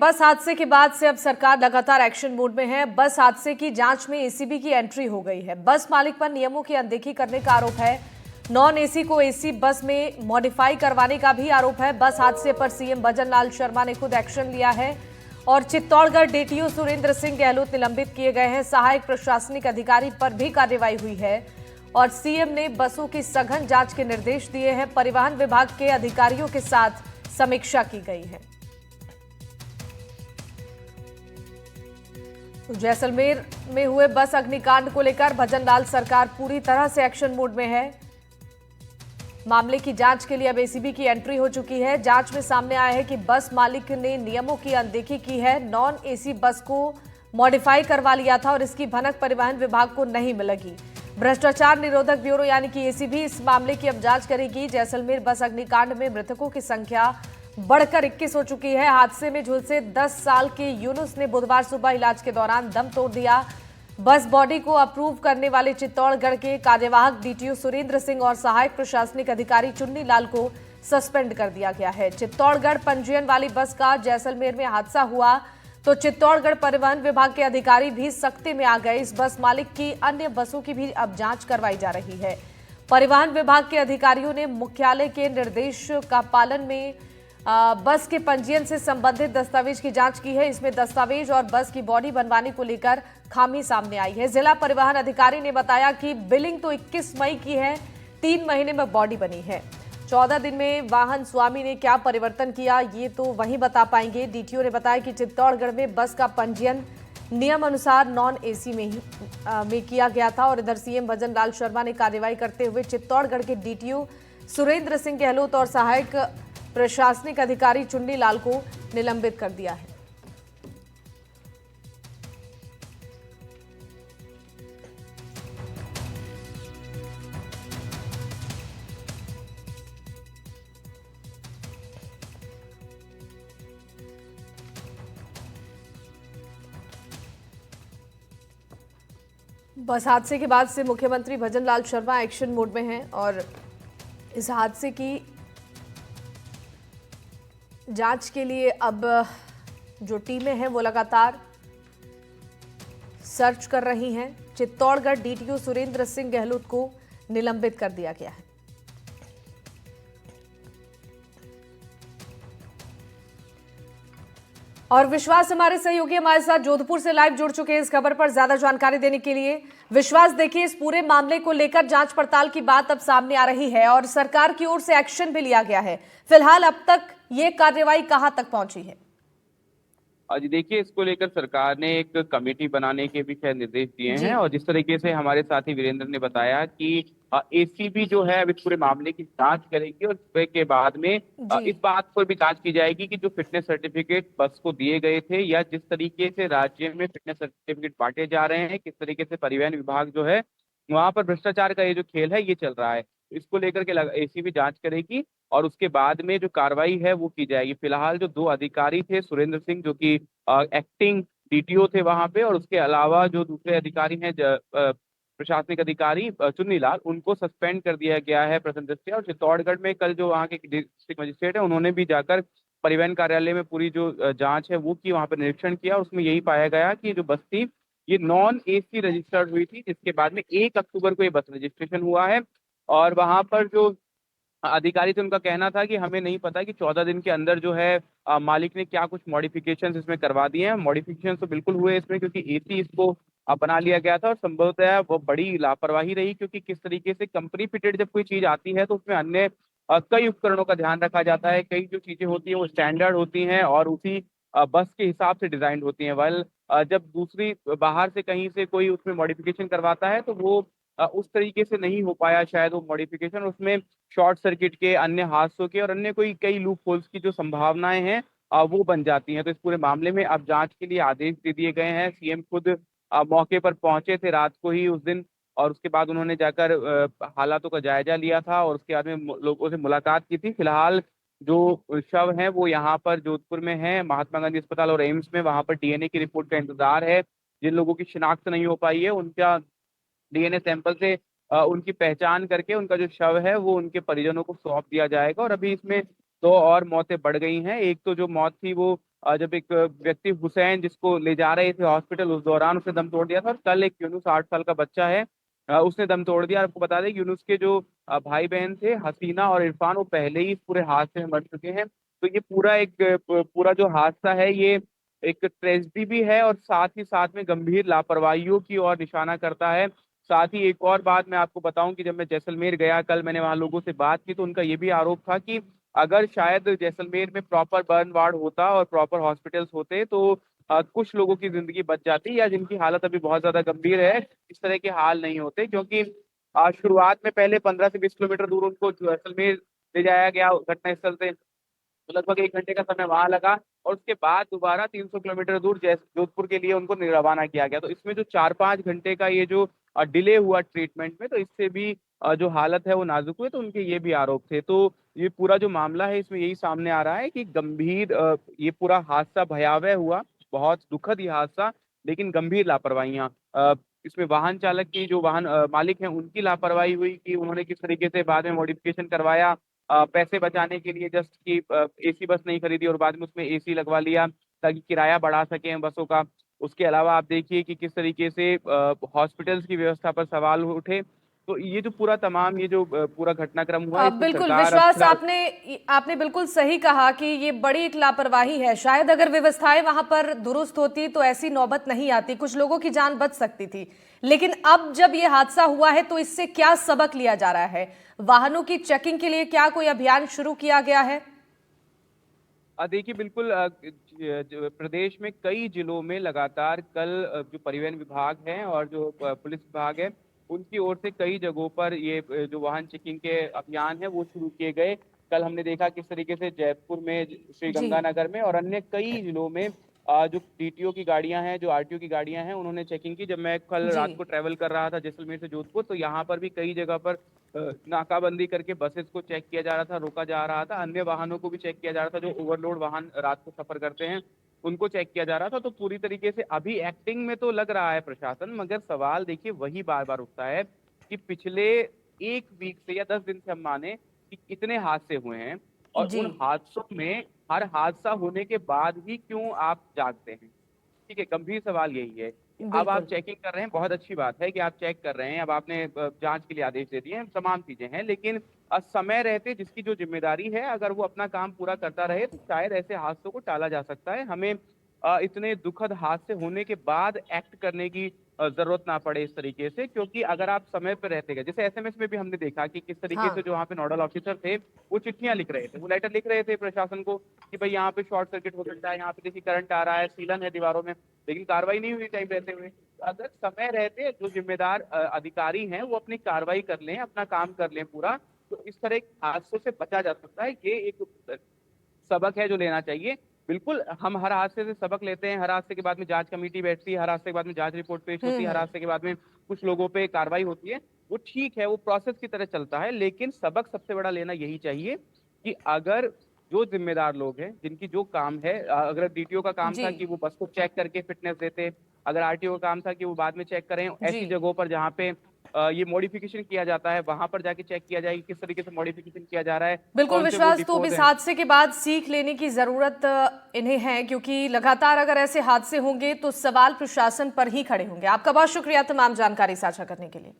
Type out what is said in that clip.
बस हादसे के बाद से अब सरकार लगातार एक्शन मोड में है। बस हादसे की जांच में एसीबी की एंट्री हो गई है। बस मालिक पर नियमों की अनदेखी करने का आरोप है। नॉन एसी को एसी बस में मॉडिफाई करवाने का भी आरोप है। बस हादसे पर सीएम भजन लाल शर्मा ने खुद एक्शन लिया है और चित्तौड़गढ़ डीटीओ सुरेंद्र सिंह गहलोत निलंबित किए गए हैं। सहायक प्रशासनिक अधिकारी पर भी कार्रवाई हुई है और सीएम ने बसों की सघन जांच के निर्देश दिए हैं। परिवहन विभाग के अधिकारियों के साथ समीक्षा की गई है। जैसलमेर में हुए बस अग्निकांड को लेकर भजन लाल सरकार पूरी तरह से एक्शन मोड में है। मामले की जांच के लिए अब एसीबी की एंट्री हो चुकी है। जांच में सामने आया है कि बस मालिक ने नियमों की अनदेखी की है। नॉन एसी बस को मॉडिफाई करवा लिया था और इसकी भनक परिवहन विभाग को नहीं लगी। भ्रष्टाचार निरोधक ब्यूरो यानी कि एसीबी इस मामले की अब जांच करेगी। जैसलमेर बस अग्निकांड में मृतकों की संख्या बढ़कर 21 हो चुकी है। हादसे में झुलसे 10 साल के यूनुस ने बुधवार सुबह इलाज के दौरान दम तोड़ दिया। बस बॉडी को अप्रूव करने वाले चित्तौड़गढ़ के कार्यवाहक डीटीओ सुरेंद्र सिंह और सहायक प्रशासनिक अधिकारी चुन्नी लाल को सस्पेंड कर दिया गया है। चित्तौड़गढ़ पंजीयन वाली बस का जैसलमेर में हादसा हुआ तो चित्तौड़गढ़ परिवहन विभाग के अधिकारी भी सख्ती में आ गए। इस बस मालिक की अन्य बसों की भी अब जांच करवाई जा रही है। परिवहन विभाग के अधिकारियों ने मुख्यालय के निर्देश का पालन में बस के पंजीयन से संबंधित दस्तावेज की जांच की है। इसमें दस्तावेज और बस की बॉडी बनवाने को लेकर खामी सामने आई है। जिला परिवहन अधिकारी ने बताया कि बिलिंग तो 21 मई की है, 3 महीने में बॉडी बनी है। 14 दिन में वाहन स्वामी ने क्या परिवर्तन किया ये तो वही बता पाएंगे। डीटीओ ने बताया कि चित्तौड़गढ़ में बस का पंजीयन नियम अनुसार नॉन एसी में किया गया था और इधर सीएम भजन लाल शर्मा ने कार्रवाई करते हुए चित्तौड़गढ़ के डीटीओ सुरेंद्र सिंह गहलोत और सहायक प्रशासनिक अधिकारी चुन्नी लाल को निलंबित कर दिया है। बस हादसे के बाद से मुख्यमंत्री भजन लाल शर्मा एक्शन मोड में हैं और इस हादसे की जांच के लिए अब जो टीमें हैं वो लगातार सर्च कर रही हैं। चित्तौड़गढ़ डीटीओ सुरेंद्र सिंह गहलोत को निलंबित कर दिया गया है। और विश्वास हमारे सहयोगी हमारे साथ जोधपुर से लाइव जुड़ चुके हैं इस खबर पर ज्यादा जानकारी देने के लिए। विश्वास, देखिए इस पूरे मामले को लेकर जांच पड़ताल की बात अब सामने आ रही है और सरकार की ओर से एक्शन भी लिया गया है। फिलहाल अब तक ये कार्रवाई कहां तक पहुंची है? जी देखिए, इसको लेकर सरकार ने एक कमेटी बनाने के भी शायद निर्देश दिए जी। हैं और जिस तरीके से हमारे साथी वीरेंद्र ने बताया कि एसीबी जो है अब इस पूरे मामले की जांच करेगी और उसके बाद में जी। इस बात पर भी जांच की जाएगी कि जो फिटनेस सर्टिफिकेट बस को दिए गए थे या जिस तरीके से राज्य में फिटनेस सर्टिफिकेट बांटे जा रहे हैं, किस तरीके से परिवहन विभाग जो है वहां पर भ्रष्टाचार का ये जो खेल है ये चल रहा है। इसको लेकर के एसीबी जांच करेगी और उसके बाद में जो कार्रवाई है वो की जाएगी। फिलहाल जो 2 अधिकारी थे, सुरेंद्र सिंह जो कि एक्टिंग डीटीओ थे वहां पे, और उसके अलावा जो दूसरे अधिकारी हैं प्रशासनिक अधिकारी चुन्नी लाल, उनको सस्पेंड कर दिया गया है प्रथम दृष्टया। और चित्तौड़गढ़ में कल जो वहाँ के डिस्ट्रिक्ट मजिस्ट्रेट है उन्होंने भी जाकर परिवहन कार्यालय में पूरी जो जांच है वो की, वहां पर निरीक्षण किया। उसमें यही पाया गया कि जो बस थी ये नॉन एसी रजिस्टर्ड हुई थी, जिसके बाद में 1 अक्टूबर को ये बस रजिस्ट्रेशन हुआ है। और वहां पर जो अधिकारी थे उनका कहना था कि हमें नहीं पता कि 14 दिन के अंदर जो है मालिक ने क्या कुछ मॉडिफिकेशंस इसमें करवा दिए हैं। मॉडिफिकेशन तो बिल्कुल हुए इसमें, क्योंकि एसी इसको बना लिया गया था और संभवतः वो बड़ी लापरवाही रही, क्योंकि किस तरीके से कंपनी फिटेड जब कोई चीज आती है तो उसमें अन्य कई उपकरणों का ध्यान रखा जाता है। कई जो चीजें होती हैं वो स्टैंडर्ड होती हैं और उसी बस के हिसाब से डिजाइन होती हैं। वेल, जब दूसरी बाहर से कहीं से कोई उसमें मॉडिफिकेशन करवाता है तो वो उस तरीके से नहीं हो पाया शायद वो मॉडिफिकेशन। उसमें शॉर्ट सर्किट के, अन्य हादसों के और अन्य कोई कई लूप होल्स की जो संभावनाएं हैं वो बन जाती हैं। तो इस पूरे मामले में अब जांच के लिए आदेश दे दिए गए हैं। सीएम खुद मौके पर पहुंचे थे रात को ही उस दिन, और उसके बाद उन्होंने जाकर हालातों का जायजा लिया था और उसके बाद में लोगों से मुलाकात की थी। फिलहाल जो शव हैं वो यहाँ पर जोधपुर में है, महात्मा गांधी अस्पताल और एम्स में, वहाँ पर डीएनए की रिपोर्ट का इंतजार है। जिन लोगों की शिनाख्त नहीं हो पाई है उनका डीएनए सैंपल से उनकी पहचान करके उनका जो शव है वो उनके परिजनों को सौंप दिया जाएगा। और अभी इसमें 2 और मौतें बढ़ गई हैं। एक तो जो मौत थी वो जब एक व्यक्ति हुसैन जिसको ले जा रहे थे हॉस्पिटल, उस दौरान उसने दम तोड़ दिया था। और कल एक यूनुस 8 साल का बच्चा है, उसने दम तोड़ दिया। आपको बता दें यूनुस के जो भाई बहन थे हसीना और इरफान, वो पहले ही इस पूरे हादसे में मर चुके हैं। तो ये पूरा एक पूरा जो हादसा है ये एक ट्रेजेडी भी है और साथ ही साथ में गंभीर लापरवाहियों की ओर निशाना करता है। साथ ही एक और बात मैं आपको बताऊं कि जब मैं जैसलमेर गया कल, मैंने वहां लोगों से बात की तो उनका ये भी आरोप था कि अगर शायद जैसलमेर में प्रॉपर बर्न वार्ड होता और प्रॉपर हॉस्पिटल्स होते तो कुछ लोगों की जिंदगी बच जाती, या जिनकी हालत अभी बहुत ज्यादा गंभीर है इस तरह के हाल नहीं होते। क्योंकि शुरुआत में पहले 15 से 20 किलोमीटर दूर उनको जैसलमेर ले जाया गया घटनास्थल से, तो लगभग 1 घंटे का समय वहां लगा। और उसके बाद दोबारा 300 किलोमीटर दूर जोधपुर के लिए उनको रवाना किया गया। तो इसमें जो 4-5 घंटे का ये जो डिले हुआ ट्रीटमेंट में, तो इससे भी जो हालत है वो नाजुक हुई। तो उनके ये भी आरोप थे। तो ये पूरा जो मामला है इसमें यही सामने आ रहा है कि गंभीर ये पूरा हादसा भयावह हुआ, बहुत दुखद ये हादसा, लेकिन गंभीर लापरवाहियां इसमें वाहन चालक की, जो वाहन मालिक हैं उनकी लापरवाही हुई कि उन्होंने किस तरीके से बाद में मॉडिफिकेशन करवाया पैसे बचाने के लिए, जस्ट कि एसी बस नहीं खरीदी और बाद में उसमें एसी लगवा लिया ताकि किराया बढ़ा सकें बसों का। उसके अलावा आप देखिए कि किस तरीके से हॉस्पिटल्स की व्यवस्था पर सवाल उठे। तो ये जो पूरा तमाम ये जो पूरा घटनाक्रम हुआ है इसमें बिल्कुल सरकार अब विश्वास, फिलहाल। आपने बिल्कुल सही कहा कि ये बड़ी एक लापरवाही है। शायद अगर व्यवस्थाएं वहां पर दुरुस्त होती तो ऐसी नौबत नहीं आती, कुछ लोगों की जान बच सकती थी। लेकिन अब जब ये हादसा हुआ है तो इससे क्या सबक लिया जा रहा है? वाहनों की चेकिंग के लिए क्या कोई अभियान शुरू किया गया है? देखिए बिल्कुल प्रदेश में कई जिलों में लगातार कल जो परिवहन विभाग है और जो पुलिस विभाग है उनकी ओर से कई जगहों पर ये जो वाहन चेकिंग के अभियान है वो शुरू किए गए। कल हमने देखा किस तरीके से जयपुर में, श्री जी। गंगानगर में और अन्य कई जिलों में जो डीटीओ की गाड़ियां हैं, जो आरटीओ की गाड़ियां हैं, उन्होंने चेकिंग की। जब मैं कल जी। रात को ट्रैवल कर रहा था जैसलमेर से जोधपुर, तो यहाँ पर भी कई जगह पर नाकाबंदी करके बसेस को चेक किया जा रहा था, रोका जा रहा था। अन्य वाहनों को भी चेक किया जा रहा था, जो ओवरलोड वाहन रात को सफर करते हैं उनको चेक किया जा रहा था। तो पूरी तरीके से अभी एक्टिंग में तो लग रहा है प्रशासन, मगर सवाल देखिए वही बार बार उठता है कि पिछले 1 वीक से या 10 दिन से हम माने कि कितने हादसे हुए हैं, और जी। उन हादसों में हर हादसा होने के बाद भी क्यों आप जागते हैं? ठीक है, गंभीर सवाल यही है कि अब आप बिल्कुल। चेकिंग कर रहे हैं, बहुत अच्छी बात है कि आप चेक कर रहे हैं, अब आपने जांच के लिए आदेश दे दिए हैं, तमाम चीजें हैं। लेकिन समय रहते जिसकी जो जिम्मेदारी है अगर वो अपना काम पूरा करता रहे तो शायद ऐसे हादसों को टाला जा सकता है। हमें इतने दुखद हादसे होने के बाद एक्ट करने की जरूरत ना पड़े इस तरीके से। क्योंकि अगर आप समय पर रहते गए, जैसे एसएमएस में भी हमने देखा कि किस तरीके से हाँ। जो वहाँ पे नोडल ऑफिसर थे वो चिट्ठियां लिख रहे थे, वो लेटर लिख रहे थे प्रशासन को कि भाई यहाँ पे शॉर्ट सर्किट हो सकता है, यहाँ पे देखिए करंट आ रहा है, सीलन है दीवारों में, लेकिन कार्रवाई नहीं हुई टाइम रहते हुए। अगर समय रहते जो जिम्मेदार अधिकारी हैं वो अपनी कार्रवाई कर लें, अपना काम कर लें पूरा, तो इस तरह के हादसों से बचा जा सकता है। ये एक सबक है जो लेना चाहिए। बिल्कुल हम हर हादसे से सबक लेते हैं, हर हादसे के बाद में जांच कमेटी बैठती है, हर हादसे के बाद में जांच रिपोर्ट पेश होती है, हर हम्म। हादसे के बाद में कुछ लोगों पे कार्रवाई होती है। वो ठीक है, वो प्रोसेस की तरह चलता है। लेकिन सबक सबसे बड़ा लेना यही चाहिए कि अगर जो जिम्मेदार लोग हैं, जिनकी जो काम है, अगर डीटीओ का काम जी। था कि वो बस को चेक करके फिटनेस देते, अगर आरटीओ का काम था कि वो बाद में चेक करें, जी। ऐसी जगहों पर जहाँ पे ये मॉडिफिकेशन किया जाता है वहां पर जाके चेक किया जाए कि किस तरीके से मॉडिफिकेशन किया जा रहा है, बिल्कुल कौन से वो विश्वास, तो अब डिपोज इस हैं। हादसे के बाद सीख लेने की जरूरत इन्हें है, क्योंकि लगातार अगर ऐसे हादसे होंगे तो सवाल प्रशासन पर ही खड़े होंगे। आपका बहुत शुक्रिया तमाम जानकारी साझा करने के लिए।